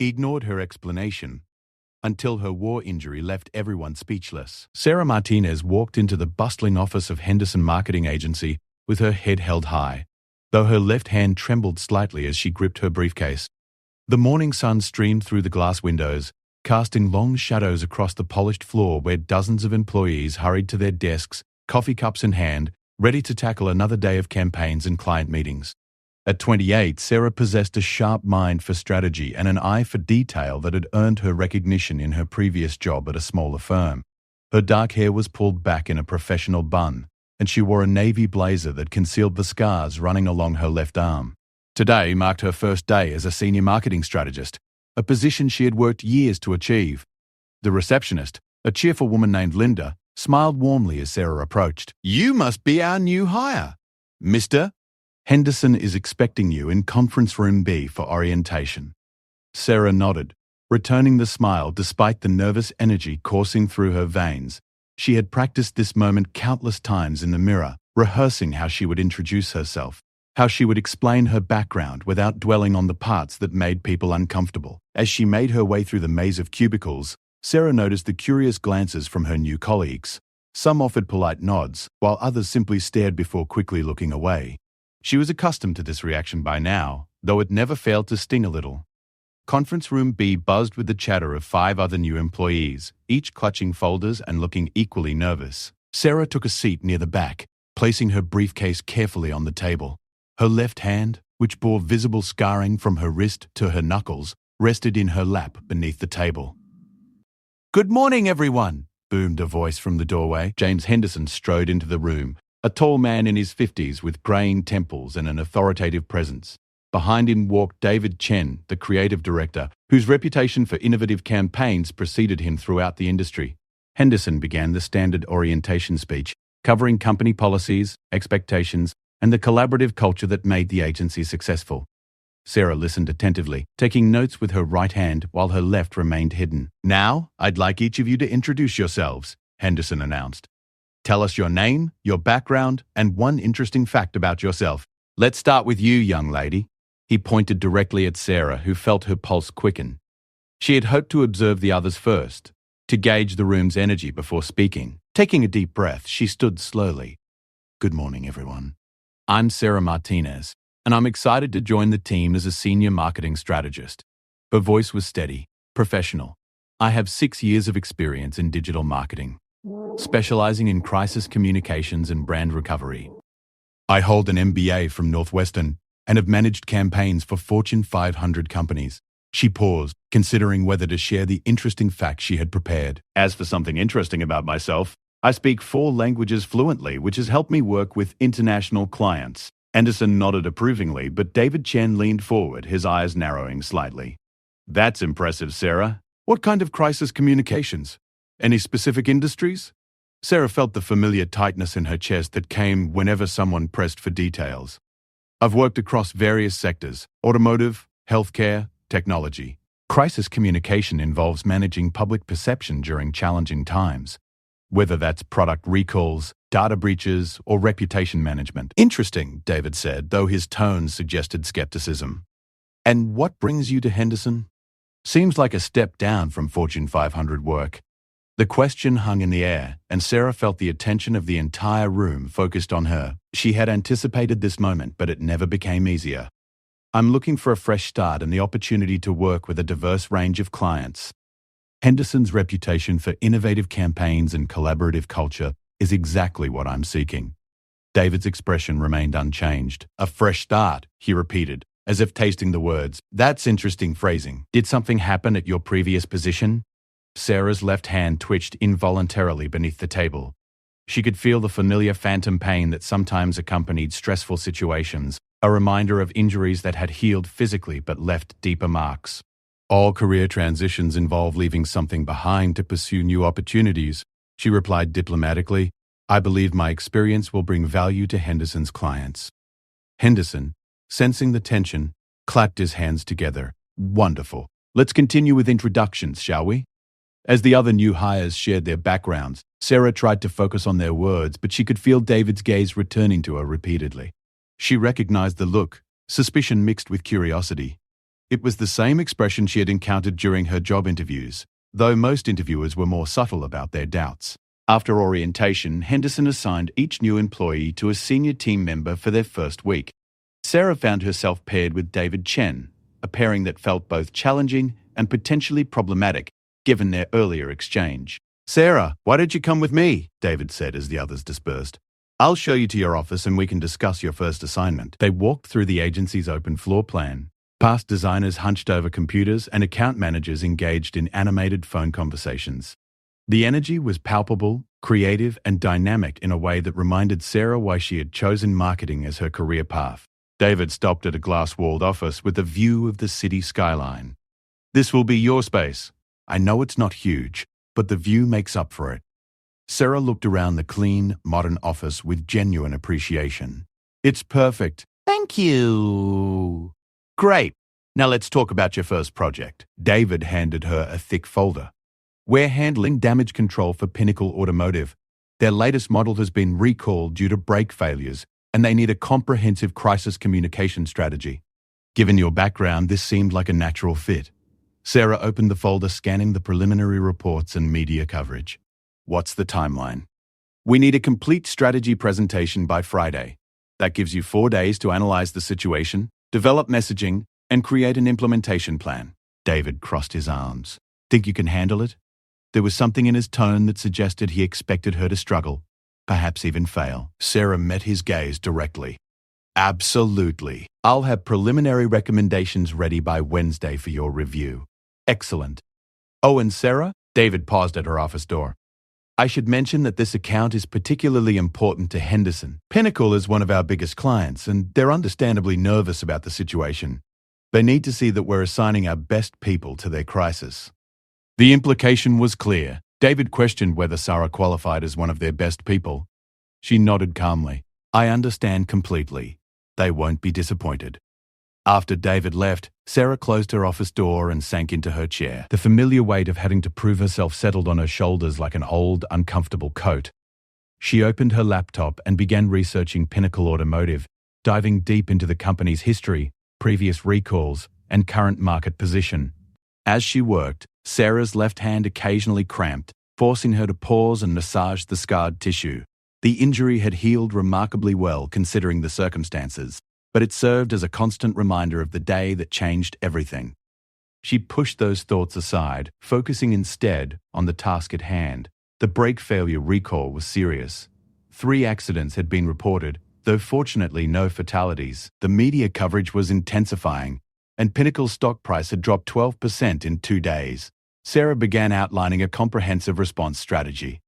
ignored her explanation until her war injury left everyone speechless. Sarah Martinez walked into the bustling office of Henderson Marketing Agency with her head held high, though her left hand trembled slightly as she gripped her briefcase. The morning sun streamed through the glass windows, casting long shadows across the polished floor where dozens of employees hurried to their desks, coffee cups in hand, ready to tackle another day of campaigns and client meetings. At 28, Sarah possessed a sharp mind for strategy and an eye for detail that had earned her recognition in her previous job at a smaller firm. Her dark hair was pulled back in a professional bun, and she wore a navy blazer that concealed the scars running along her left arm. Today marked her first day as a senior marketing strategist, a position she had worked years to achieve. The receptionist, a cheerful woman named Linda, smiled warmly as Sarah approached. "You must be our new hire, Mr. Henderson is expecting you in Conference Room B for orientation." Sarah nodded, returning the smile despite the nervous energy coursing through her veins. She had practiced this moment countless times in the mirror, rehearsing how she would introduce herself, how she would explain her background without dwelling on the parts that made people uncomfortable. As she made her way through the maze of cubicles, Sarah noticed the curious glances from her new colleagues. Some offered polite nods, while others simply stared before quickly looking away. She was accustomed to this reaction by now, though it never failed to sting a little. Conference Room B buzzed with the chatter of 5 other new employees, each clutching folders and looking equally nervous. Sarah took a seat near the back, placing her briefcase carefully on the table. Her left hand, which bore visible scarring from her wrist to her knuckles, rested in her lap beneath the table. "Good morning, everyone," boomed a voice from the doorway. James Henderson strode into the room, a tall man in his 50s with graying temples and an authoritative presence. Behind him walked David Chen, the creative director, whose reputation for innovative campaigns preceded him throughout the industry. Henderson began the standard orientation speech, covering company policies, expectations, and the collaborative culture that made the agency successful. Sarah listened attentively, taking notes with her right hand while her left remained hidden. "Now, I'd like each of you to introduce yourselves," Henderson announced. "Tell us your name, your background, and one interesting fact about yourself. Let's start with you, young lady." He pointed directly at Sarah, who felt her pulse quicken. She had hoped to observe the others first, to gauge the room's energy before speaking. Taking a deep breath, she stood slowly. "Good morning, everyone. I'm Sarah Martinez, and I'm excited to join the team as a senior marketing strategist." Her voice was steady, professional. "I have 6 years of experience in digital marketing, specializing in crisis communications and brand recovery. I hold an MBA from Northwestern and have managed campaigns for Fortune 500 companies." She paused, considering whether to share the interesting fact she had prepared. "As for something interesting about myself, I speak 4 languages fluently, which has helped me work with international clients." Henderson nodded approvingly, but David Chen leaned forward, his eyes narrowing slightly. "That's impressive, Sarah. What kind of crisis communications? Any specific industries?" Sarah felt the familiar tightness in her chest that came whenever someone pressed for details. "I've worked across various sectors: automotive, healthcare, technology. Crisis communication involves managing public perception during challenging times, whether that's product recalls, data breaches, or reputation management." "Interesting," David said, though his tone suggested skepticism. "And what brings you to Henderson? Seems like a step down from Fortune 500 work." The question hung in the air, and Sarah felt the attention of the entire room focused on her. She had anticipated this moment, but it never became easier. "I'm looking for a fresh start and the opportunity to work with a diverse range of clients. Henderson's reputation for innovative campaigns and collaborative culture is exactly what I'm seeking." David's expression remained unchanged. "A fresh start," he repeated, as if tasting the words. "That's interesting phrasing. Did something happen at your previous position?" Sarah's left hand twitched involuntarily beneath the table. She could feel the familiar phantom pain that sometimes accompanied stressful situations, a reminder of injuries that had healed physically but left deeper marks. "All career transitions involve leaving something behind to pursue new opportunities," she replied diplomatically. "I believe my experience will bring value to Henderson's clients." Henderson, sensing the tension, clapped his hands together. "Wonderful. Let's continue with introductions, shall we?" As the other new hires shared their backgrounds, Sarah tried to focus on their words, but she could feel David's gaze returning to her repeatedly. She recognized the look, suspicion mixed with curiosity. It was the same expression she had encountered during her job interviews, though most interviewers were more subtle about their doubts. After orientation, Henderson assigned each new employee to a senior team member for their first week. Sarah found herself paired with David Chen, a pairing that felt both challenging and potentially problematic, given their earlier exchange. "Sarah, why don't you come with me?" David said as the others dispersed. "I'll show you to your office and we can discuss your first assignment." They walked through the agency's open floor plan. Past designers hunched over computers and account managers engaged in animated phone conversations. The energy was palpable, creative, and dynamic in a way that reminded Sarah why she had chosen marketing as her career path. David stopped at a glass-walled office with a view of the city skyline. "This will be your space. I know it's not huge, but the view makes up for it." Sarah looked around the clean, modern office with genuine appreciation. "It's perfect. Thank you." "Great. Now let's talk about your first project." David handed her a thick folder. "We're handling damage control for Pinnacle Automotive. Their latest model has been recalled due to brake failures, and they need a comprehensive crisis communication strategy." Given your background, this seemed like a natural fit. Sarah opened the folder, scanning the preliminary reports and media coverage. "What's the timeline?" "We need a complete strategy presentation by Friday. That gives you 4 days to analyze the situation, develop messaging, and create an implementation plan." David crossed his arms. "Think you can handle it?" There was something in his tone that suggested he expected her to struggle, perhaps even fail. Sarah met his gaze directly. "Absolutely. I'll have preliminary recommendations ready by Wednesday for your review." "Excellent. Oh, and Sarah?" David paused at her office door. "I should mention that this account is particularly important to Henderson. Pinnacle is one of our biggest clients, and they're understandably nervous about the situation. They need to see that we're assigning our best people to their crisis." The implication was clear. David questioned whether Sarah qualified as one of their best people. She nodded calmly. "I understand completely. They won't be disappointed." After David left, Sarah closed her office door and sank into her chair. The familiar weight of having to prove herself settled on her shoulders like an old, uncomfortable coat. She opened her laptop and began researching Pinnacle Automotive, diving deep into the company's history, previous recalls, and current market position. As she worked, Sarah's left hand occasionally cramped, forcing her to pause and massage the scarred tissue. The injury had healed remarkably well considering the circumstances, but it served as a constant reminder of the day that changed everything. She pushed those thoughts aside, focusing instead on the task at hand. The brake failure recall was serious. 3 accidents had been reported, though fortunately no fatalities. The media coverage was intensifying, and Pinnacle's stock price had dropped 12% in 2 days. Sarah began outlining a comprehensive response strategy.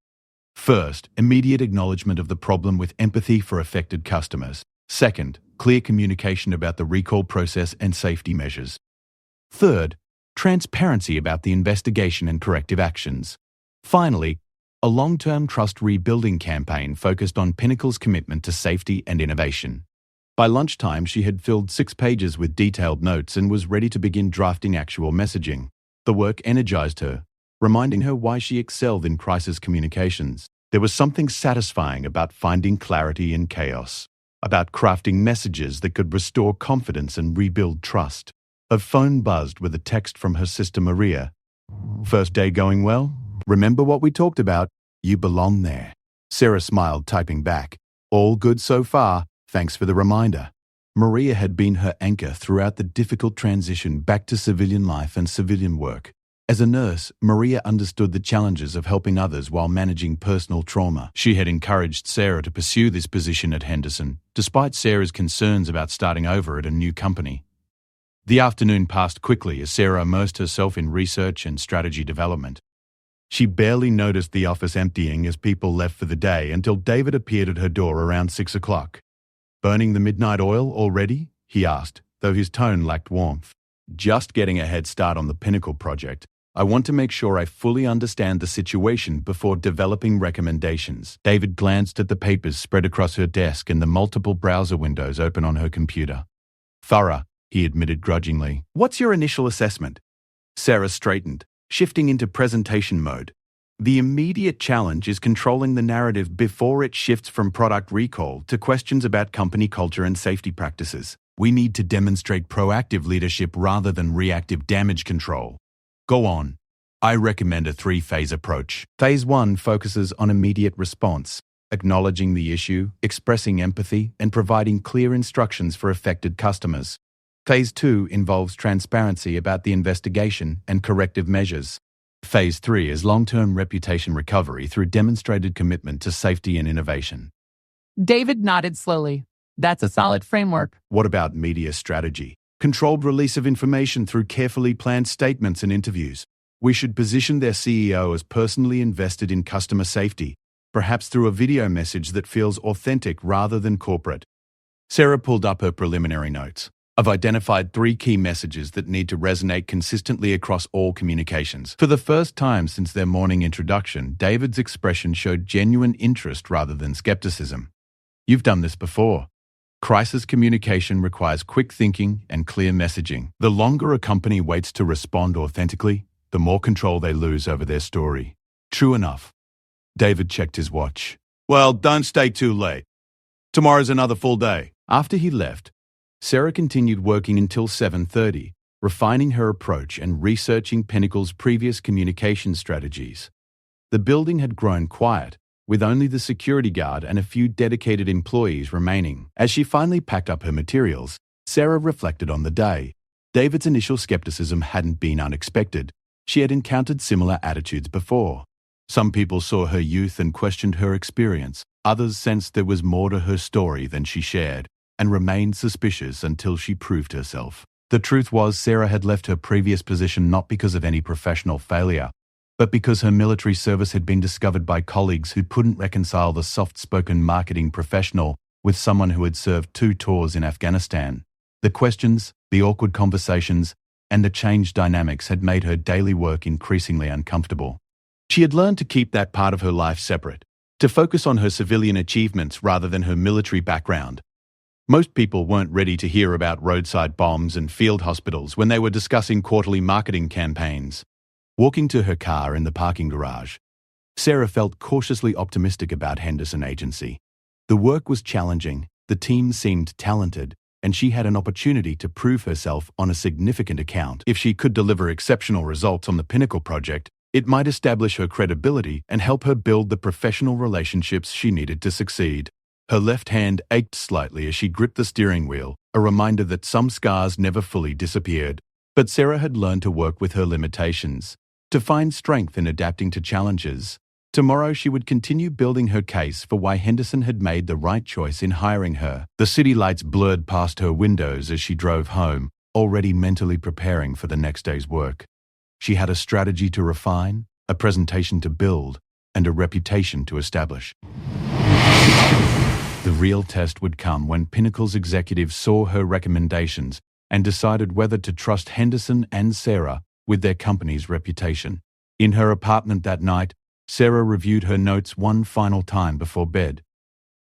First, immediate acknowledgement of the problem with empathy for affected customers. Second, clear communication about the recall process and safety measures. Third, transparency about the investigation and corrective actions. Finally, a long-term trust rebuilding campaign focused on Pinnacle's commitment to safety and innovation. By lunchtime, she had filled 6 pages with detailed notes and was ready to begin drafting actual messaging. The work energized her, reminding her why she excelled in crisis communications. There was something satisfying about finding clarity in chaos, about crafting messages that could restore confidence and rebuild trust. Her phone buzzed with a text from her sister Maria. "First day going well? Remember what we talked about? You belong there." Sarah smiled, typing back. "All good so far. Thanks for the reminder." Maria had been her anchor throughout the difficult transition back to civilian life and civilian work. As a nurse, Maria understood the challenges of helping others while managing personal trauma. She had encouraged Sarah to pursue this position at Henderson, despite Sarah's concerns about starting over at a new company. The afternoon passed quickly as Sarah immersed herself in research and strategy development. She barely noticed the office emptying as people left for the day until David appeared at her door around 6 o'clock. "Burning the midnight oil already?" he asked, though his tone lacked warmth. "Just getting a head start on the Pinnacle project. I want to make sure I fully understand the situation before developing recommendations." David glanced at the papers spread across her desk and the multiple browser windows open on her computer. "Thorough," he admitted grudgingly. "What's your initial assessment?" Sarah straightened, shifting into presentation mode. "The immediate challenge is controlling the narrative before it shifts from product recall to questions about company culture and safety practices. We need to demonstrate proactive leadership rather than reactive damage control. Go on. I recommend a three-phase approach. Phase 1 focuses on immediate response, acknowledging the issue, expressing empathy, and providing clear instructions for affected customers. Phase 2 involves transparency about the investigation and corrective measures. Phase 3 is long-term reputation recovery through demonstrated commitment to safety and innovation. David nodded slowly. That's a solid framework. What about media strategy? Controlled release of information through carefully planned statements and interviews. We should position their CEO as personally invested in customer safety, perhaps through a video message that feels authentic rather than corporate. Sarah pulled up her preliminary notes. I've identified 3 key messages that need to resonate consistently across all communications. For the first time since their morning introduction, David's expression showed genuine interest rather than skepticism. You've done this before. Crisis communication requires quick thinking and clear messaging. The longer a company waits to respond authentically, the more control they lose over their story. True enough. David checked his watch. Well, don't stay too late. Tomorrow's another full day. After he left, Sarah continued working until 7:30, refining her approach and researching Pinnacle's previous communication strategies. The building had grown quiet, with only the security guard and a few dedicated employees remaining. As she finally packed up her materials, Sarah reflected on the day. David's initial skepticism hadn't been unexpected. She had encountered similar attitudes before. Some people saw her youth and questioned her experience. Others sensed there was more to her story than she shared, and remained suspicious until she proved herself. The truth was, Sarah had left her previous position not because of any professional failure, but because her military service had been discovered by colleagues who couldn't reconcile the soft-spoken marketing professional with someone who had served 2 tours in Afghanistan. The questions, the awkward conversations, and the changed dynamics had made her daily work increasingly uncomfortable. She had learned to keep that part of her life separate, to focus on her civilian achievements rather than her military background. Most people weren't ready to hear about roadside bombs and field hospitals when they were discussing quarterly marketing campaigns. Walking to her car in the parking garage, Sarah felt cautiously optimistic about Henderson Agency. The work was challenging, the team seemed talented, and she had an opportunity to prove herself on a significant account. If she could deliver exceptional results on the Pinnacle project, it might establish her credibility and help her build the professional relationships she needed to succeed. Her left hand ached slightly as she gripped the steering wheel, a reminder that some scars never fully disappeared. But Sarah had learned to work with her limitations, to find strength in adapting to challenges. Tomorrow she would continue building her case for why Henderson had made the right choice in hiring her. The city lights blurred past her windows as she drove home, already mentally preparing for the next day's work. She had a strategy to refine, a presentation to build, and a reputation to establish. The real test would come when Pinnacle's executives saw her recommendations and decided whether to trust Henderson and Sarah with their company's reputation. In her apartment that night, Sarah reviewed her notes one final time before bed.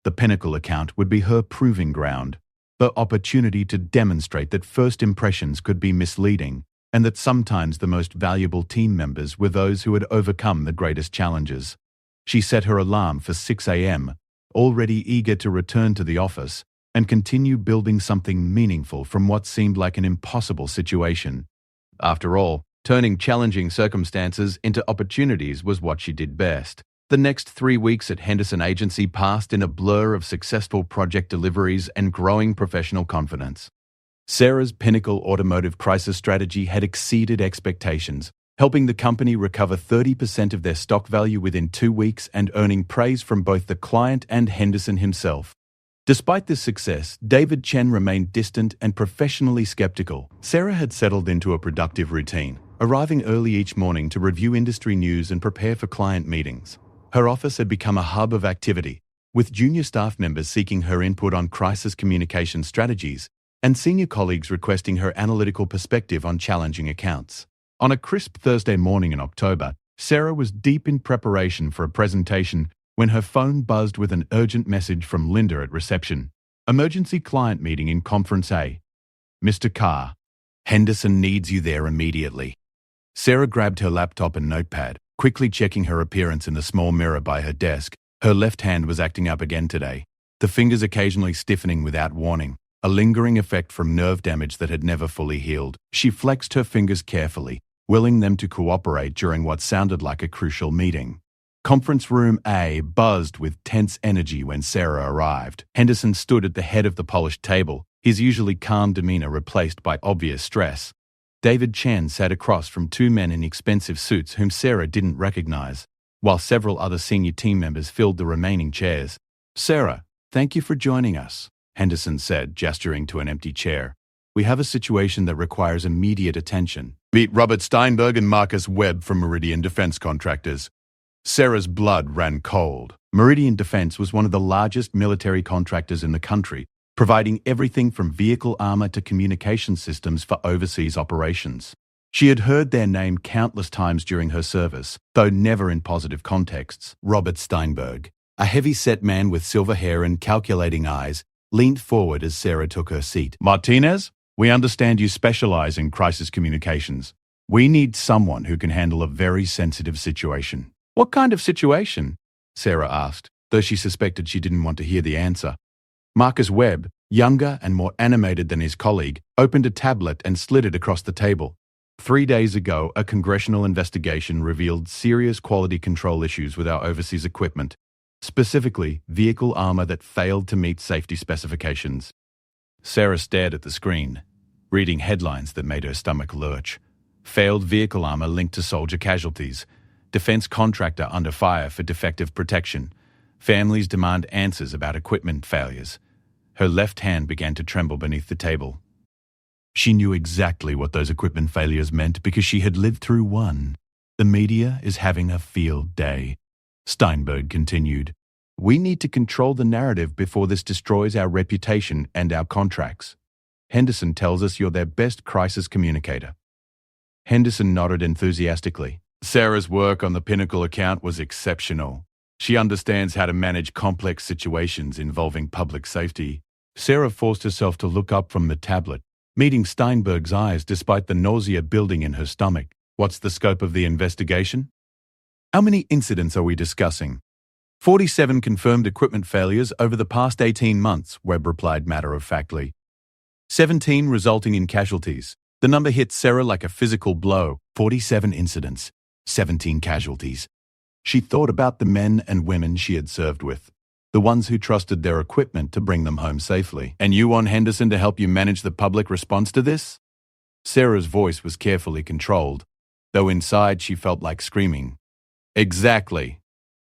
The Pinnacle account would be her proving ground, the opportunity to demonstrate that first impressions could be misleading and that sometimes the most valuable team members were those who had overcome the greatest challenges. She set her alarm for 6 a.m., already eager to return to the office and continue building something meaningful from what seemed like an impossible situation. After all, turning challenging circumstances into opportunities was what she did best. The next 3 weeks at Henderson Agency passed in a blur of successful project deliveries and growing professional confidence. Sarah's Pinnacle automotive crisis strategy had exceeded expectations, helping the company recover 30% of their stock value within 2 weeks and earning praise from both the client and Henderson himself. Despite this success, David Chen remained distant and professionally skeptical. Sarah had settled into a productive routine, arriving early each morning to review industry news and prepare for client meetings. Her office had become a hub of activity, with junior staff members seeking her input on crisis communication strategies and senior colleagues requesting her analytical perspective on challenging accounts. On a crisp Thursday morning in October, Sarah was deep in preparation for a presentation when her phone buzzed with an urgent message from Linda at reception. Emergency client meeting in Conference A. Mr. Carr, Henderson needs you there immediately. Sarah grabbed her laptop and notepad, quickly checking her appearance in the small mirror by her desk. Her left hand was acting up again today, the fingers occasionally stiffening without warning. a lingering effect from nerve damage that had never fully healed. She flexed her fingers carefully, willing them to cooperate during what sounded like a crucial meeting. Conference room A buzzed with tense energy when Sarah arrived. Henderson stood at the head of the polished table, his usually calm demeanor replaced by obvious stress. David Chen sat across from two men in expensive suits whom Sarah didn't recognize, while several other senior team members filled the remaining chairs. "Sarah, thank you for joining us," Henderson said, gesturing to an empty chair. "We have a situation that requires immediate attention. Meet Robert Steinberg and Marcus Webb from Meridian Defense Contractors." Sarah's blood ran cold. Meridian Defense was one of the largest military contractors in the country, providing everything from vehicle armor to communication systems for overseas operations. She had heard their name countless times during her service, though never in positive contexts. Robert Steinberg, a heavy-set man with silver hair and calculating eyes, leaned forward as Sarah took her seat. "Martinez, we understand you specialize in crisis communications. We need someone who can handle a very sensitive situation." "What kind of situation?" Sarah asked, though she suspected she didn't want to hear the answer. Marcus Webb, younger and more animated than his colleague, opened a tablet and slid it across the table. 3 days ago, a congressional investigation revealed serious quality control issues with our overseas equipment, specifically vehicle armor that failed to meet safety specifications. Sarah stared at the screen, reading headlines that made her stomach lurch. Failed vehicle armor linked to soldier casualties. Defense contractor under fire for defective protection. Families demand answers about equipment failures. Her left hand began to tremble beneath the table. She knew exactly what those equipment failures meant because she had lived through one. "The media is having a field day," Steinberg continued. "We need to control the narrative before this destroys our reputation and our contracts. Henderson tells us you're their best crisis communicator." Henderson nodded enthusiastically. Sarah's work on the Pinnacle account was exceptional. She understands how to manage complex situations involving public safety. Sarah forced herself to look up from the tablet, meeting Steinberg's eyes despite the nausea building in her stomach. "What's the scope of the investigation?" "How many incidents are we discussing?" 47 confirmed equipment failures over the past 18 months, Webb replied matter-of-factly. 17 resulting in casualties. The number hit Sarah like a physical blow. 47 incidents. 17 casualties. She thought about the men and women she had served with, the ones who trusted their equipment to bring them home safely. "And you want Henderson to help you manage the public response to this?" Sarah's voice was carefully controlled, though inside she felt like screaming. "Exactly,"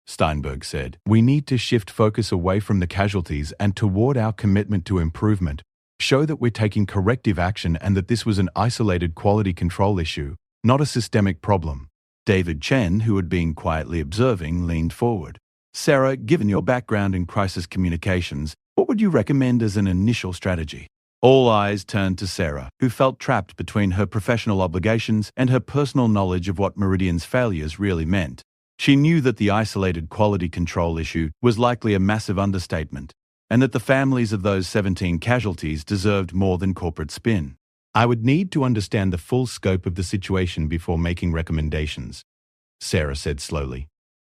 Steinberg said. "We need to shift focus away from the casualties and toward our commitment to improvement. Show that we're taking corrective action and that this was an isolated quality control issue, not a systemic problem." David Chen, who had been quietly observing, leaned forward. "Sarah, given your background in crisis communications, what would you recommend as an initial strategy?" All eyes turned to Sarah, who felt trapped between her professional obligations and her personal knowledge of what Meridian's failures really meant. She knew that the isolated quality control issue was likely a massive understatement, and that the families of those 17 casualties deserved more than corporate spin. "I would need to understand the full scope of the situation before making recommendations," Sarah said slowly.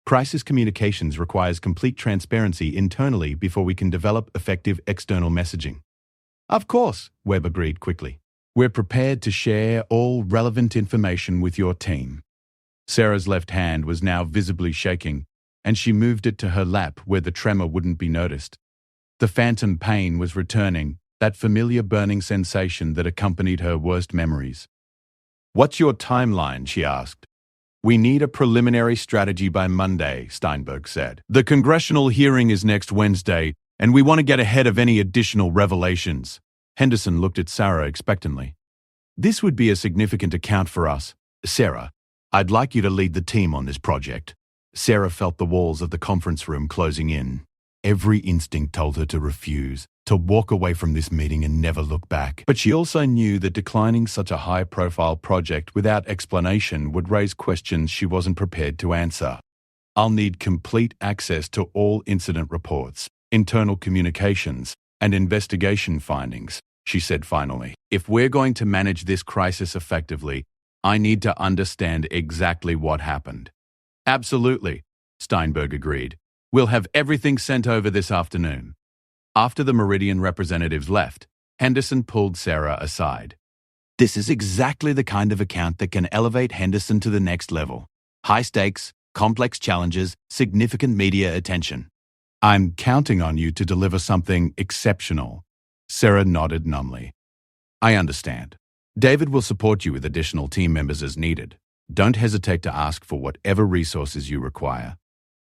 "Crisis communications requires complete transparency internally before we can develop effective external messaging." "Of course," Webb agreed quickly. "We're prepared to share all relevant information with your team." Sarah's left hand was now visibly shaking, and she moved it to her lap where the tremor wouldn't be noticed. The phantom pain was returning, that familiar burning sensation that accompanied her worst memories. "What's your timeline?" she asked. "We need a preliminary strategy by Monday," Steinberg said. "The congressional hearing is next Wednesday, and we want to get ahead of any additional revelations." Henderson looked at Sarah expectantly. "This would be a significant account for us. Sarah, I'd like you to lead the team on this project." Sarah felt the walls of the conference room closing in. Every instinct told her to refuse, to walk away from this meeting and never look back. But she also knew that declining such a high-profile project without explanation would raise questions she wasn't prepared to answer. "I'll need complete access to all incident reports, internal communications, and investigation findings," she said finally. "If we're going to manage this crisis effectively, I need to understand exactly what happened." "Absolutely," Steinberg agreed. "We'll have everything sent over this afternoon." After the Meridian representatives left, Henderson pulled Sarah aside. This is exactly the kind of account that can elevate Henderson to the next level. High stakes, complex challenges, significant media attention. I'm counting on you to deliver something exceptional. Sarah nodded numbly. I understand. David will support you with additional team members as needed. Don't hesitate to ask for whatever resources you require.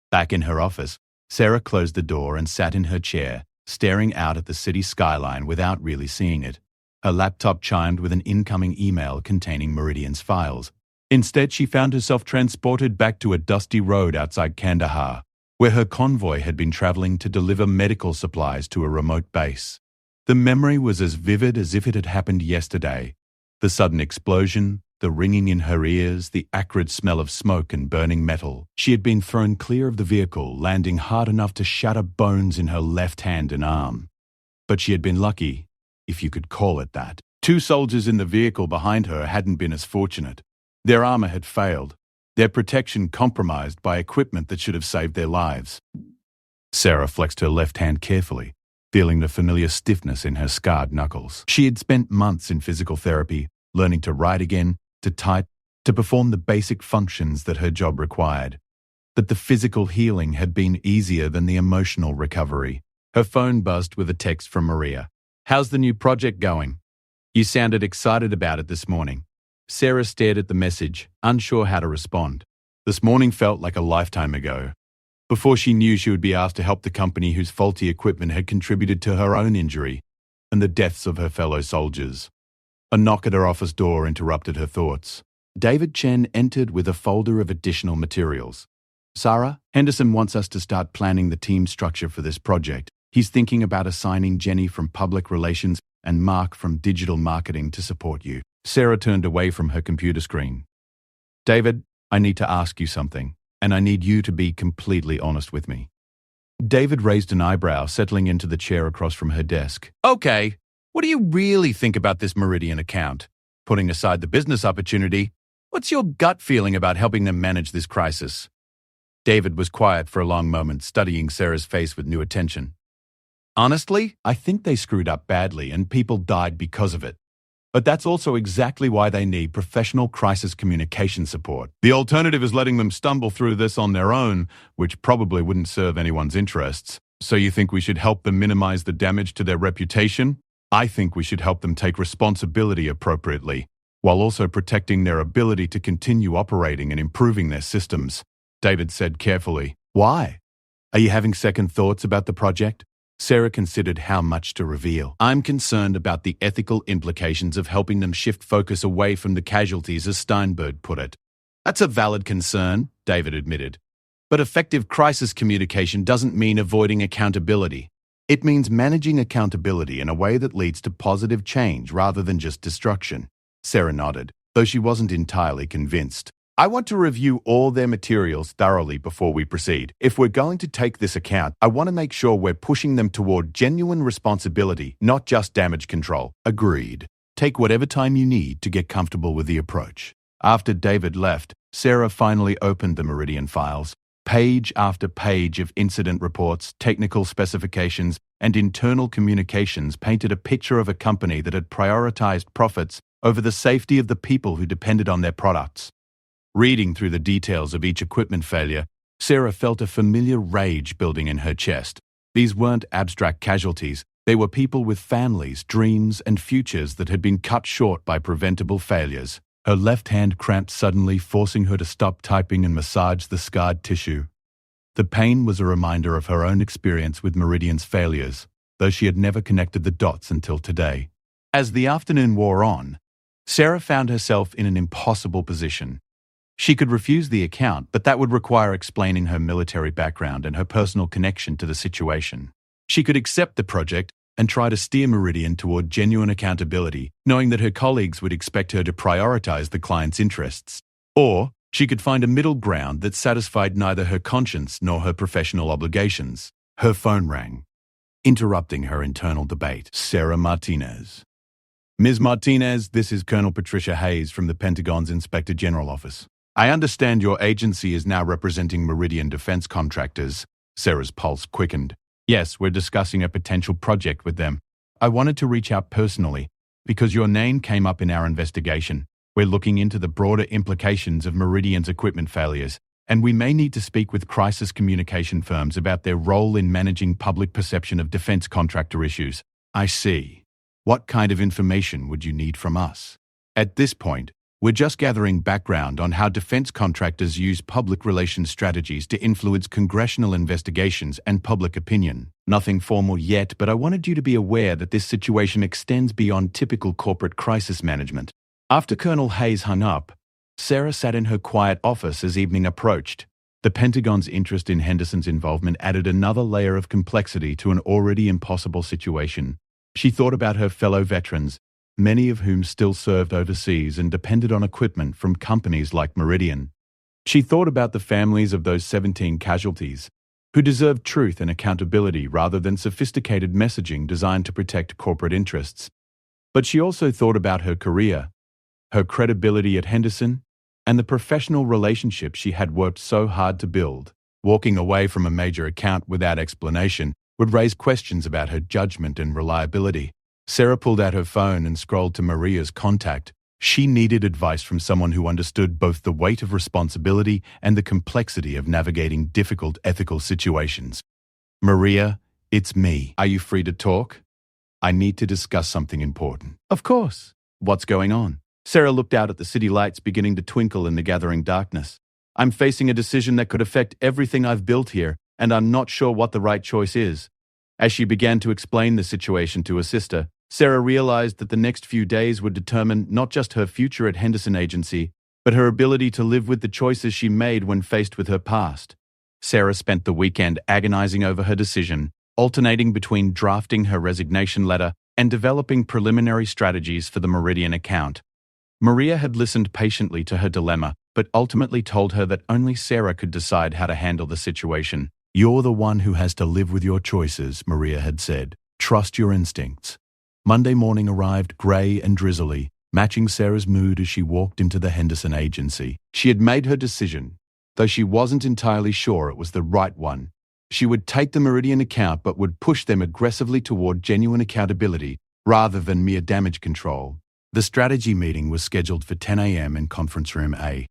Back in her office, Sarah closed the door and sat in her chair, staring out at the city skyline without really seeing it. Her laptop chimed with an incoming email containing Meridian's files. Instead, she found herself transported back to a dusty road outside Kandahar, where her convoy had been traveling to deliver medical supplies to a remote base. The memory was as vivid as if it had happened yesterday. The sudden explosion, the ringing in her ears, the acrid smell of smoke and burning metal. She had been thrown clear of the vehicle, landing hard enough to shatter bones in her left hand and arm. But she had been lucky, if you could call it that. 2 soldiers in the vehicle behind her hadn't been as fortunate. Their armor had failed, their protection compromised by equipment that should have saved their lives. Sarah flexed her left hand carefully, feeling the familiar stiffness in her scarred knuckles. She had spent months in physical therapy, learning to write again, to type, to perform the basic functions that her job required. But the physical healing had been easier than the emotional recovery. Her phone buzzed with a text from Maria. How's the new project going? You sounded excited about it this morning. Sarah stared at the message, unsure how to respond. This morning felt like a lifetime ago. Before she knew she would be asked to help the company whose faulty equipment had contributed to her own injury and the deaths of her fellow soldiers. A knock at her office door interrupted her thoughts. David Chen entered with a folder of additional materials. Sarah, Henderson wants us to start planning the team structure for this project. He's thinking about assigning Jenny from public relations and Mark from digital marketing to support you. Sarah turned away from her computer screen. David, I need to ask you something, and I need you to be completely honest with me. David raised an eyebrow, settling into the chair across from her desk. Okay, what do you really think about this Meridian account? Putting aside the business opportunity, what's your gut feeling about helping them manage this crisis? David was quiet for a long moment, studying Sarah's face with new attention. Honestly, I think they screwed up badly and people died because of it. But that's also exactly why they need professional crisis communication support. The alternative is letting them stumble through this on their own, which probably wouldn't serve anyone's interests. So you think we should help them minimize the damage to their reputation? I think we should help them take responsibility appropriately, while also protecting their ability to continue operating and improving their systems. David said carefully. Why? Are you having second thoughts about the project? Sarah considered how much to reveal. I'm concerned about the ethical implications of helping them shift focus away from the casualties, as Steinberg put it. That's a valid concern, David admitted. But effective crisis communication doesn't mean avoiding accountability. It means managing accountability in a way that leads to positive change rather than just destruction. Sarah nodded, though she wasn't entirely convinced. I want to review all their materials thoroughly before we proceed. If we're going to take this account, I want to make sure we're pushing them toward genuine responsibility, not just damage control. Agreed. Take whatever time you need to get comfortable with the approach. After David left, Sarah finally opened the Meridian files. Page after page of incident reports, technical specifications, and internal communications painted a picture of a company that had prioritized profits over the safety of the people who depended on their products. Reading through the details of each equipment failure, Sarah felt a familiar rage building in her chest. These weren't abstract casualties. They were people with families, dreams, and futures that had been cut short by preventable failures. Her left hand cramped suddenly, forcing her to stop typing and massage the scarred tissue. The pain was a reminder of her own experience with Meridian's failures, though she had never connected the dots until today. As the afternoon wore on, Sarah found herself in an impossible position. She could refuse the account, but that would require explaining her military background and her personal connection to the situation. She could accept the project and try to steer Meridian toward genuine accountability, knowing that her colleagues would expect her to prioritize the client's interests. Or she could find a middle ground that satisfied neither her conscience nor her professional obligations. Her phone rang, interrupting her internal debate. Sarah Martinez. Ms. Martinez, this is Colonel Patricia Hayes from the Pentagon's Inspector General Office. I understand your agency is now representing Meridian Defense Contractors. Sarah's pulse quickened. Yes, we're discussing a potential project with them. I wanted to reach out personally because your name came up in our investigation. We're looking into the broader implications of Meridian's equipment failures, and we may need to speak with crisis communication firms about their role in managing public perception of defense contractor issues. I see. What kind of information would you need from us? At this point, we're just gathering background on how defense contractors use public relations strategies to influence congressional investigations and public opinion. Nothing formal yet, but I wanted you to be aware that this situation extends beyond typical corporate crisis management. After Colonel Hayes hung up, Sarah sat in her quiet office as evening approached. The Pentagon's interest in Henderson's involvement added another layer of complexity to an already impossible situation. She thought about her fellow veterans, many of whom still served overseas and depended on equipment from companies like Meridian. She thought about the families of those 17 casualties, who deserved truth and accountability rather than sophisticated messaging designed to protect corporate interests. But she also thought about her career, her credibility at Henderson, and the professional relationship she had worked so hard to build. Walking away from a major account without explanation would raise questions about her judgment and reliability. Sarah pulled out her phone and scrolled to Maria's contact. She needed advice from someone who understood both the weight of responsibility and the complexity of navigating difficult ethical situations. Maria, it's me. Are you free to talk? I need to discuss something important. Of course. What's going on? Sarah looked out at the city lights beginning to twinkle in the gathering darkness. I'm facing a decision that could affect everything I've built here, and I'm not sure what the right choice is. As she began to explain the situation to her sister, Sarah realized that the next few days would determine not just her future at Henderson Agency, but her ability to live with the choices she made when faced with her past. Sarah spent the weekend agonizing over her decision, alternating between drafting her resignation letter and developing preliminary strategies for the Meridian account. Maria had listened patiently to her dilemma, but ultimately told her that only Sarah could decide how to handle the situation. You're the one who has to live with your choices, Maria had said. Trust your instincts. Monday morning arrived grey and drizzly, matching Sarah's mood as she walked into the Henderson Agency. She had made her decision, though she wasn't entirely sure it was the right one. She would take the Meridian account but would push them aggressively toward genuine accountability rather than mere damage control. The strategy meeting was scheduled for 10 a.m. in Conference Room A.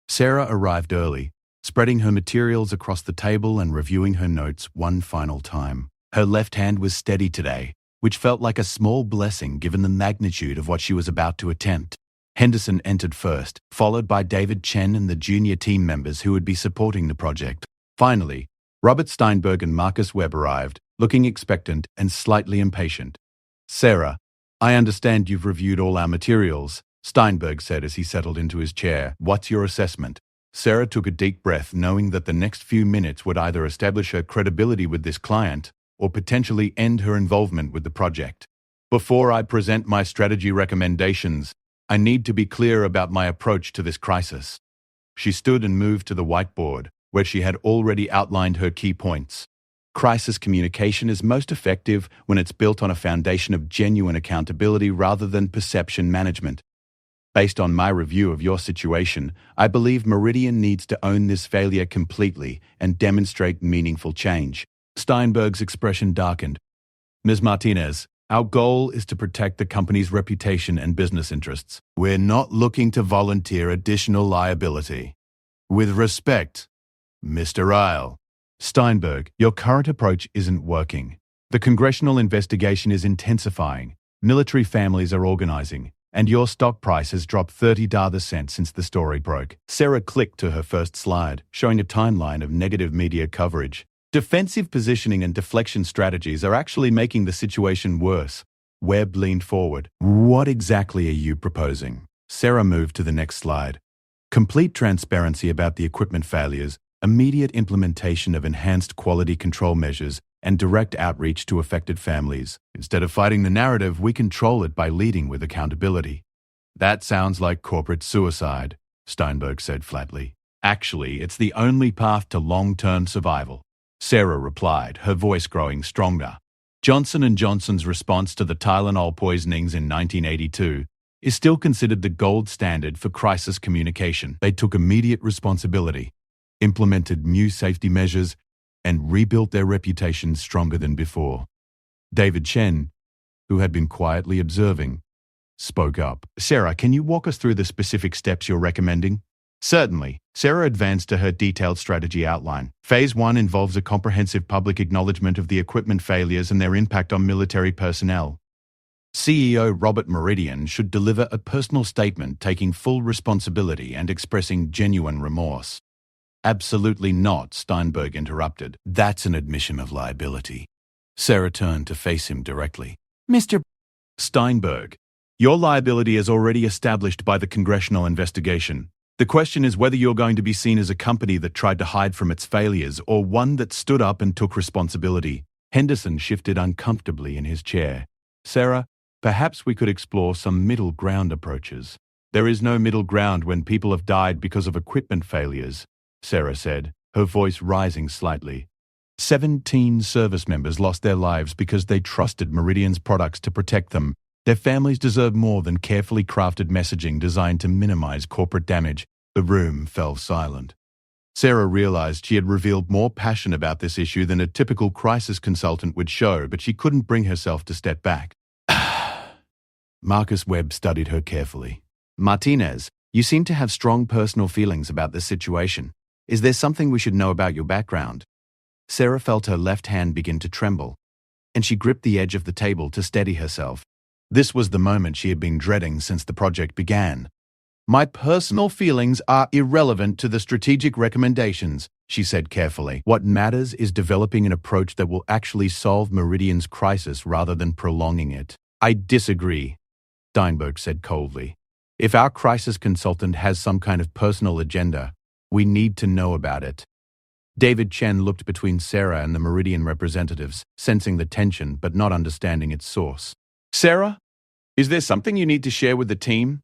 Sarah arrived early, spreading her materials across the table and reviewing her notes one final time. Her left hand was steady today, which felt like a small blessing given the magnitude of what she was about to attempt. Henderson entered first, followed by David Chen and the junior team members who would be supporting the project. Finally, Robert Steinberg and Marcus Webb arrived, looking expectant and slightly impatient. Sarah, I understand you've reviewed all our materials, Steinberg said as he settled into his chair. What's your assessment? Sarah took a deep breath, knowing that the next few minutes would either establish her credibility with this client or potentially end her involvement with the project. Before I present my strategy recommendations, I need to be clear about my approach to this crisis. She stood and moved to the whiteboard, where she had already outlined her key points. Crisis communication is most effective when it's built on a foundation of genuine accountability rather than perception management. Based on my review of your situation, I believe Meridian needs to own this failure completely and demonstrate meaningful change. Steinberg's expression darkened. Ms. Martinez, our goal is to protect the company's reputation and business interests. We're not looking to volunteer additional liability. With respect, Mr. Ryle. Steinberg, your current approach isn't working. The congressional investigation is intensifying, military families are organizing, and your stock price has dropped 30 cents since the story broke. Sarah clicked to her first slide, showing a timeline of negative media coverage. Defensive positioning and deflection strategies are actually making the situation worse. Webb leaned forward. What exactly are you proposing? Sarah moved to the next slide. Complete transparency about the equipment failures, immediate implementation of enhanced quality control measures, and direct outreach to affected families. Instead of fighting the narrative, we control it by leading with accountability. That sounds like corporate suicide, Steinberg said flatly. Actually, it's the only path to long-term survival. Sarah replied, her voice growing stronger. Johnson & Johnson's response to the Tylenol poisonings in 1982 is still considered the gold standard for crisis communication. They took immediate responsibility, implemented new safety measures, and rebuilt their reputations stronger than before. David Chen, who had been quietly observing, spoke up. Sarah, can you walk us through the specific steps you're recommending? Certainly. Sarah advanced to her detailed strategy outline. Phase 1 involves a comprehensive public acknowledgement of the equipment failures and their impact on military personnel. CEO Robert Meridian should deliver a personal statement taking full responsibility and expressing genuine remorse. Absolutely not, Steinberg interrupted. That's an admission of liability. Sarah turned to face him directly. Mr. Steinberg, your liability is already established by the congressional investigation. The question is whether you're going to be seen as a company that tried to hide from its failures or one that stood up and took responsibility. Henderson shifted uncomfortably in his chair. Sarah, perhaps we could explore some middle ground approaches. There is no middle ground when people have died because of equipment failures, Sarah said, her voice rising slightly. 17 service members lost their lives because they trusted Meridian's products to protect them. Their families deserve more than carefully crafted messaging designed to minimize corporate damage. The room fell silent. Sarah realized she had revealed more passion about this issue than a typical crisis consultant would show, but she couldn't bring herself to step back. Marcus Webb studied her carefully. Martinez, you seem to have strong personal feelings about this situation. Is there something we should know about your background? Sarah felt her left hand begin to tremble, and she gripped the edge of the table to steady herself. This was the moment she had been dreading since the project began. My personal feelings are irrelevant to the strategic recommendations, she said carefully. What matters is developing an approach that will actually solve Meridian's crisis rather than prolonging it. I disagree, Steinberg said coldly. If our crisis consultant has some kind of personal agenda, we need to know about it. David Chen looked between Sarah and the Meridian representatives, sensing the tension but not understanding its source. Sarah, is there something you need to share with the team?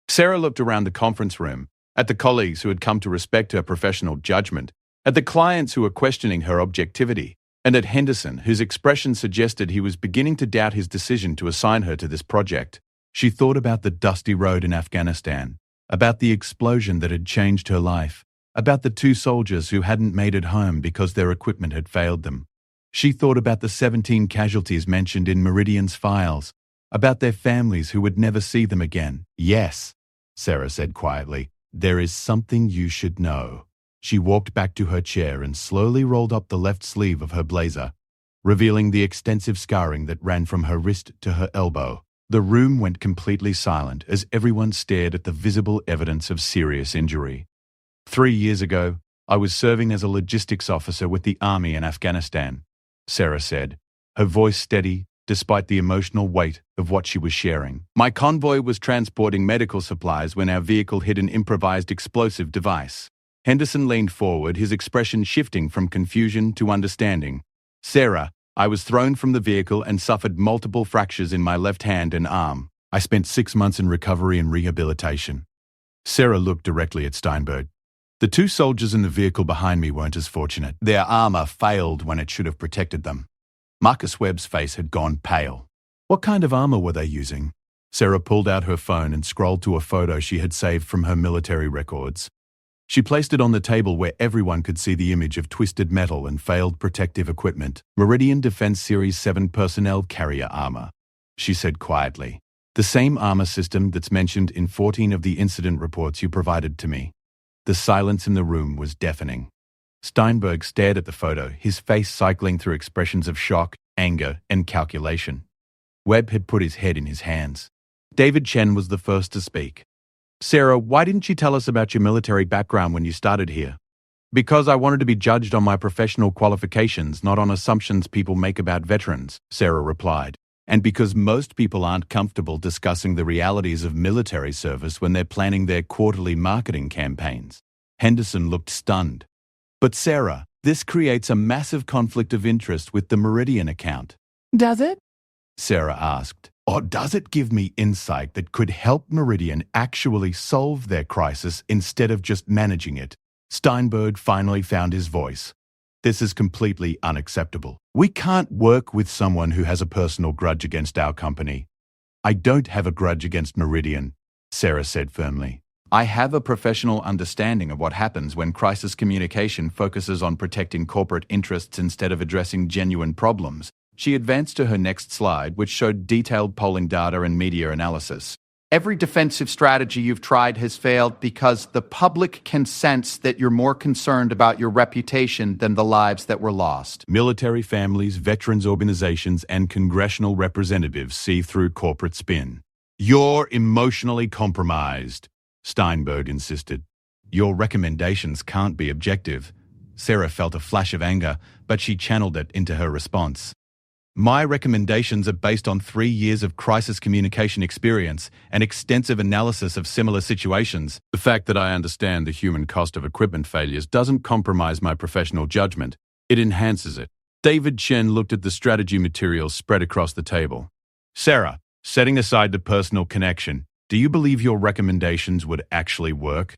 Sarah looked around the conference room, at the colleagues who had come to respect her professional judgment, at the clients who were questioning her objectivity, and at Henderson, whose expression suggested he was beginning to doubt his decision to assign her to this project. She thought about the dusty road in Afghanistan, about the explosion that had changed her life, about the 2 soldiers who hadn't made it home because their equipment had failed them. She thought about the 17 casualties mentioned in Meridian's files, about their families who would never see them again. Yes, Sarah said quietly, there is something you should know. She walked back to her chair and slowly rolled up the left sleeve of her blazer, revealing the extensive scarring that ran from her wrist to her elbow. The room went completely silent as everyone stared at the visible evidence of serious injury. 3 years ago, I was serving as a logistics officer with the army in Afghanistan, Sarah said, her voice steady despite the emotional weight of what she was sharing. My convoy was transporting medical supplies when our vehicle hit an improvised explosive device. Henderson leaned forward, his expression shifting from confusion to understanding. Sarah, I was thrown from the vehicle and suffered multiple fractures in my left hand and arm. I spent 6 months in recovery and rehabilitation. Sarah looked directly at Steinberg. The 2 soldiers in the vehicle behind me weren't as fortunate. Their armor failed when it should have protected them. Marcus Webb's face had gone pale. What kind of armor were they using? Sarah pulled out her phone and scrolled to a photo she had saved from her military records. She placed it on the table where everyone could see the image of twisted metal and failed protective equipment. Meridian Defense Series 7 personnel carrier armor, she said quietly. The same armor system that's mentioned in 14 of the incident reports you provided to me. The silence in the room was deafening. Steinberg stared at the photo, his face cycling through expressions of shock, anger, and calculation. Webb had put his head in his hands. David Chen was the first to speak. Sarah, why didn't you tell us about your military background when you started here? Because I wanted to be judged on my professional qualifications, not on assumptions people make about veterans, Sarah replied. And because most people aren't comfortable discussing the realities of military service when they're planning their quarterly marketing campaigns. Henderson looked stunned. But Sarah, this creates a massive conflict of interest with the Meridian account. Does it? Sarah asked. Or does it give me insight that could help Meridian actually solve their crisis instead of just managing it? Steinberg finally found his voice. This is completely unacceptable. We can't work with someone who has a personal grudge against our company. I don't have a grudge against Meridian, Sarah said firmly. I have a professional understanding of what happens when crisis communication focuses on protecting corporate interests instead of addressing genuine problems. She advanced to her next slide, which showed detailed polling data and media analysis. Every defensive strategy you've tried has failed because the public can sense that you're more concerned about your reputation than the lives that were lost. Military families, veterans organizations, and congressional representatives see through corporate spin. You're emotionally compromised, Steinberg insisted. Your recommendations can't be objective. Sarah felt a flash of anger, but she channeled it into her response. My recommendations are based on 3 years of crisis communication experience and extensive analysis of similar situations. The fact that I understand the human cost of equipment failures doesn't compromise my professional judgment. It enhances it. David Chen looked at the strategy materials spread across the table. Sarah, setting aside the personal connection, do you believe your recommendations would actually work?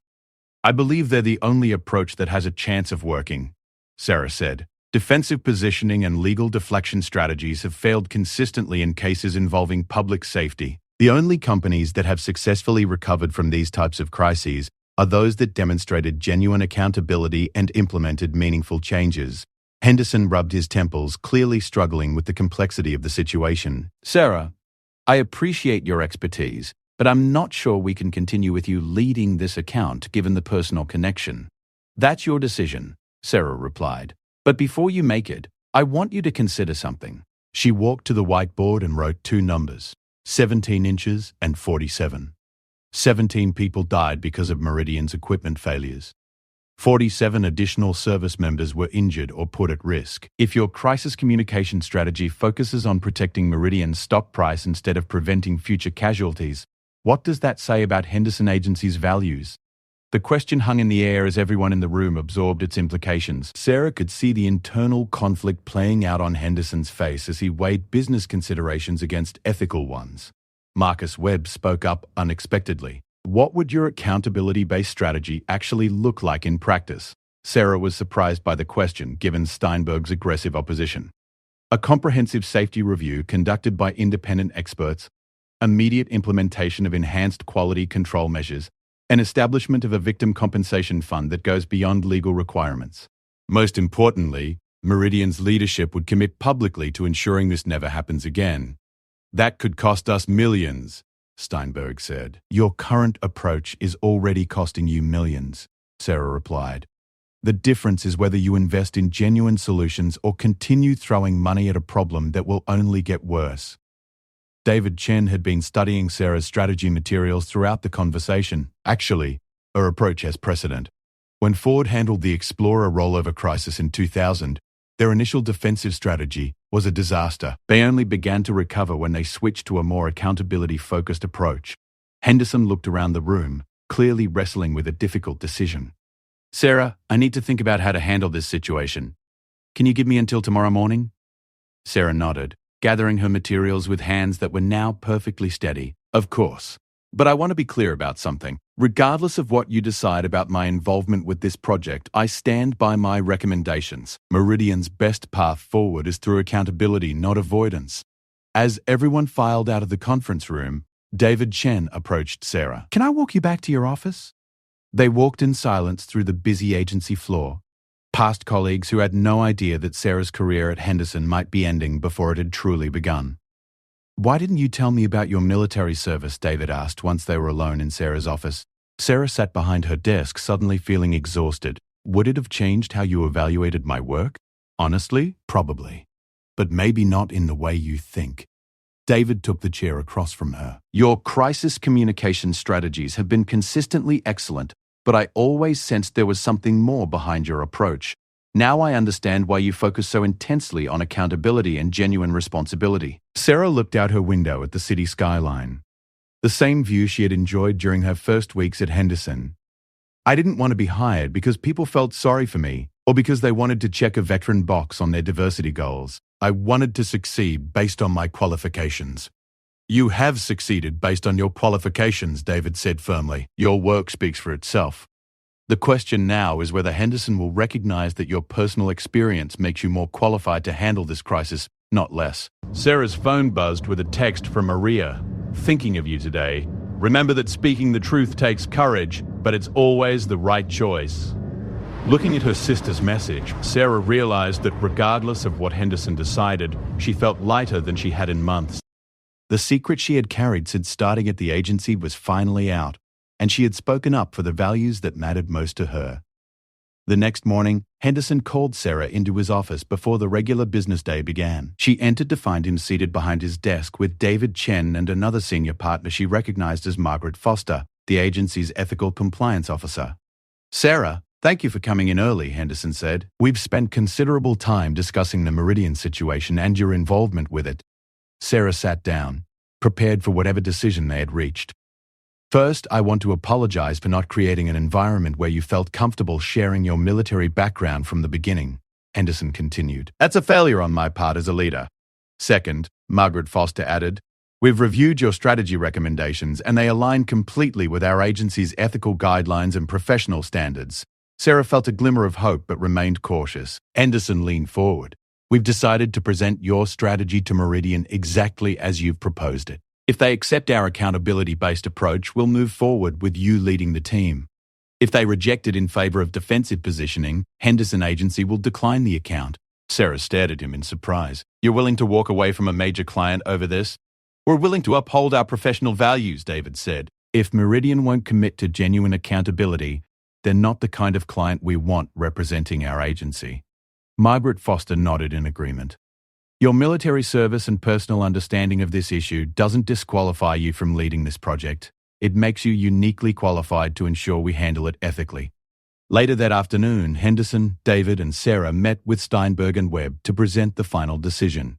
I believe they're the only approach that has a chance of working, Sarah said. Defensive positioning and legal deflection strategies have failed consistently in cases involving public safety. The only companies that have successfully recovered from these types of crises are those that demonstrated genuine accountability and implemented meaningful changes. Henderson rubbed his temples, clearly struggling with the complexity of the situation. Sarah, I appreciate your expertise, but I'm not sure we can continue with you leading this account given the personal connection. That's your decision, Sarah replied. But before you make it, I want you to consider something. She walked to the whiteboard and wrote 2 numbers, 17 inches and 47. 17 people died because of Meridian's equipment failures. 47 additional service members were injured or put at risk. If your crisis communication strategy focuses on protecting Meridian's stock price instead of preventing future casualties, what does that say about Henderson Agency's values? The question hung in the air as everyone in the room absorbed its implications. Sarah could see the internal conflict playing out on Henderson's face as he weighed business considerations against ethical ones. Marcus Webb spoke up unexpectedly. What would your accountability-based strategy actually look like in practice? Sarah was surprised by the question, given Steinberg's aggressive opposition. A comprehensive safety review conducted by independent experts, immediate implementation of enhanced quality control measures, and establishment of a victim compensation fund that goes beyond legal requirements. Most importantly, Meridian's leadership would commit publicly to ensuring this never happens again. That could cost us millions, Steinberg said. Your current approach is already costing you millions, Sarah replied. The difference is whether you invest in genuine solutions or continue throwing money at a problem that will only get worse. David Chen had been studying Sarah's strategy materials throughout the conversation. Actually, her approach has precedent. When Ford handled the Explorer rollover crisis in 2000, their initial defensive strategy was a disaster. They only began to recover when they switched to a more accountability-focused approach. Henderson looked around the room, clearly wrestling with a difficult decision. Sarah, I need to think about how to handle this situation. Can you give me until tomorrow morning? Sarah nodded, gathering her materials with hands that were now perfectly steady. Of course. But I want to be clear about something. Regardless of what you decide about my involvement with this project, I stand by my recommendations. Meridian's best path forward is through accountability, not avoidance. As everyone filed out of the conference room, David Chen approached Sarah. Can I walk you back to your office? They walked in silence through the busy agency floor, past colleagues who had no idea that Sarah's career at Henderson might be ending before it had truly begun. Why didn't you tell me about your military service? David asked once they were alone in Sarah's office. Sarah sat behind her desk, suddenly feeling exhausted. Would it have changed how you evaluated my work? Honestly, probably. But maybe not in the way you think. David took the chair across from her. Your crisis communication strategies have been consistently excellent, but I always sensed there was something more behind your approach. Now I understand why you focus so intensely on accountability and genuine responsibility. Sarah looked out her window at the city skyline, the same view she had enjoyed during her first weeks at Henderson. I didn't want to be hired because people felt sorry for me or because they wanted to check a veteran box on their diversity goals. I wanted to succeed based on my qualifications. You have succeeded based on your qualifications, David said firmly. Your work speaks for itself. The question now is whether Henderson will recognize that your personal experience makes you more qualified to handle this crisis, not less. Sarah's phone buzzed with a text from Maria. Thinking of you today. Remember that speaking the truth takes courage, but it's always the right choice. Looking at her sister's message, Sarah realized that regardless of what Henderson decided, she felt lighter than she had in months. The secret she had carried since starting at the agency was finally out, and she had spoken up for the values that mattered most to her. The next morning, Henderson called Sarah into his office before the regular business day began. She entered to find him seated behind his desk with David Chen and another senior partner she recognized as Margaret Foster, the agency's ethical compliance officer. "Sarah, thank you for coming in early," Henderson said. "We've spent considerable time discussing the Meridian situation and your involvement with it." Sarah sat down, prepared for whatever decision they had reached. "First, I want to apologize for not creating an environment where you felt comfortable sharing your military background from the beginning," Henderson continued. "That's a failure on my part as a leader." "Second," Margaret Foster added, "we've reviewed your strategy recommendations and they align completely with our agency's ethical guidelines and professional standards." Sarah felt a glimmer of hope but remained cautious. Henderson leaned forward. "We've decided to present your strategy to Meridian exactly as you've proposed it. If they accept our accountability-based approach, we'll move forward with you leading the team. If they reject it in favor of defensive positioning, Henderson Agency will decline the account." Sarah stared at him in surprise. "You're willing to walk away from a major client over this?" "We're willing to uphold our professional values," David said. "If Meridian won't commit to genuine accountability, they're not the kind of client we want representing our agency." Margaret Foster nodded in agreement. "Your military service and personal understanding of this issue doesn't disqualify you from leading this project. It makes you uniquely qualified to ensure we handle it ethically." Later that afternoon, Henderson, David, and Sarah met with Steinberg and Webb to present the final decision.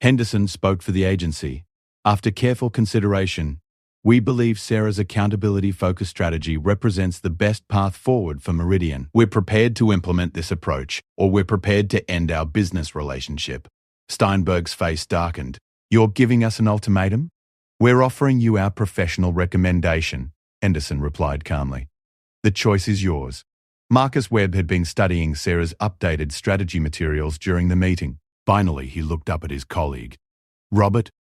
Henderson spoke for the agency. "After careful consideration, we believe Sarah's accountability-focused strategy represents the best path forward for Meridian. We're prepared to implement this approach, or we're prepared to end our business relationship." Steinberg's face darkened. "You're giving us an ultimatum?" "We're offering you our professional recommendation," Henderson replied calmly. "The choice is yours." Marcus Webb had been studying Sarah's updated strategy materials during the meeting. Finally, he looked up at his colleague. "Robert,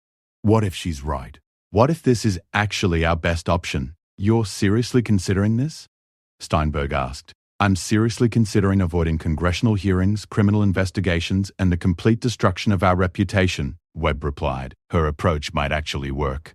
what if she's right? What if this is actually our best option?" "You're seriously considering this?" Steinberg asked. "I'm seriously considering avoiding congressional hearings, criminal investigations, and the complete destruction of our reputation," Webb replied. Her approach might actually work.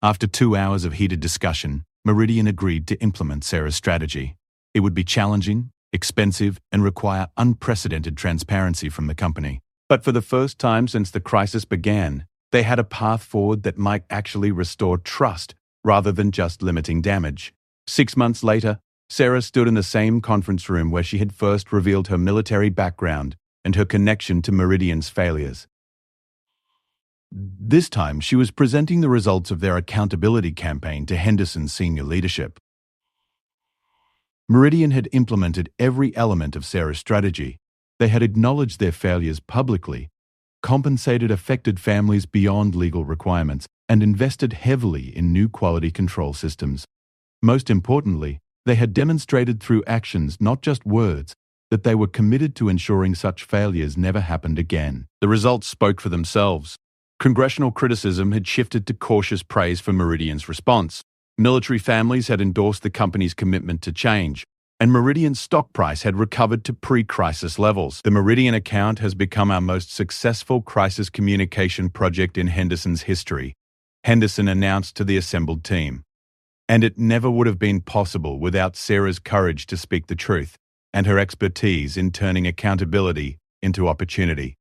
After 2 hours of heated discussion, Meridian agreed to implement Sarah's strategy. It would be challenging, expensive, and require unprecedented transparency from the company. But for the first time since the crisis began, they had a path forward that might actually restore trust rather than just limiting damage. 6 months later, Sarah stood in the same conference room where she had first revealed her military background and her connection to Meridian's failures. This time, she was presenting the results of their accountability campaign to Henderson's senior leadership. Meridian had implemented every element of Sarah's strategy. They had acknowledged their failures publicly, compensated affected families beyond legal requirements, and invested heavily in new quality control systems. Most importantly, they had demonstrated through actions, not just words, that they were committed to ensuring such failures never happened again. The results spoke for themselves. Congressional criticism had shifted to cautious praise for Meridian's response. Military families had endorsed the company's commitment to change, and Meridian's stock price had recovered to pre-crisis levels. The Meridian account has become our most successful crisis communication project in Henderson's history, Henderson announced to the assembled team. And it never would have been possible without Sarah's courage to speak the truth and her expertise in turning accountability into opportunity.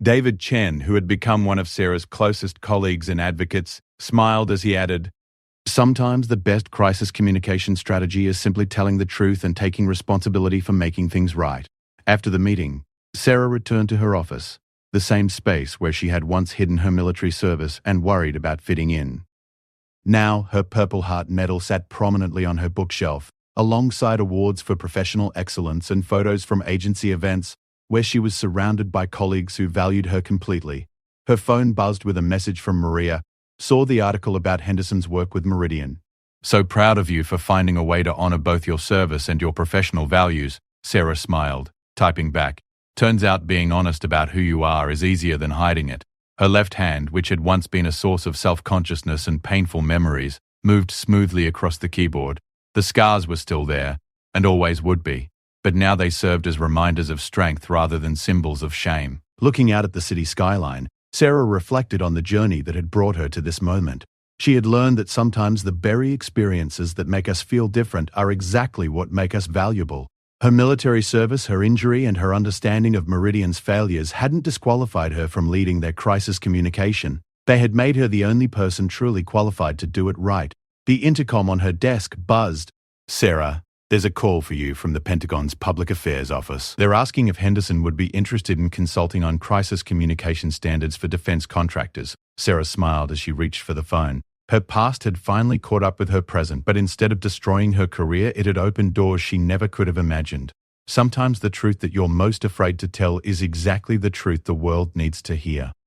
David Chen, who had become one of Sarah's closest colleagues and advocates, smiled as he added, "Sometimes the best crisis communication strategy is simply telling the truth and taking responsibility for making things right." After the meeting, Sarah returned to her office, the same space where she had once hidden her military service and worried about fitting in. Now, her Purple Heart medal sat prominently on her bookshelf, alongside awards for professional excellence and photos from agency events where she was surrounded by colleagues who valued her completely. Her phone buzzed with a message from Maria, saw the article about Henderson's work with Meridian. "So proud of you for finding a way to honor both your service and your professional values," Sarah smiled, typing back. "Turns out being honest about who you are is easier than hiding it." Her left hand, which had once been a source of self-consciousness and painful memories, moved smoothly across the keyboard. The scars were still there, and always would be. but now they served as reminders of strength rather than symbols of shame. Looking out at the city skyline, Sarah reflected on the journey that had brought her to this moment. She had learned that sometimes the very experiences that make us feel different are exactly what make us valuable. Her military service, her injury, and her understanding of Meridian's failures hadn't disqualified her from leading their crisis communication. They had made her the only person truly qualified to do it right. The intercom on her desk buzzed. "Sarah, there's a call for you from the Pentagon's Public Affairs Office. They're asking if Henderson would be interested in consulting on crisis communication standards for defense contractors." Sarah smiled as she reached for the phone. Her past had finally caught up with her present, but instead of destroying her career, it had opened doors she never could have imagined. Sometimes the truth that you're most afraid to tell is exactly the truth the world needs to hear.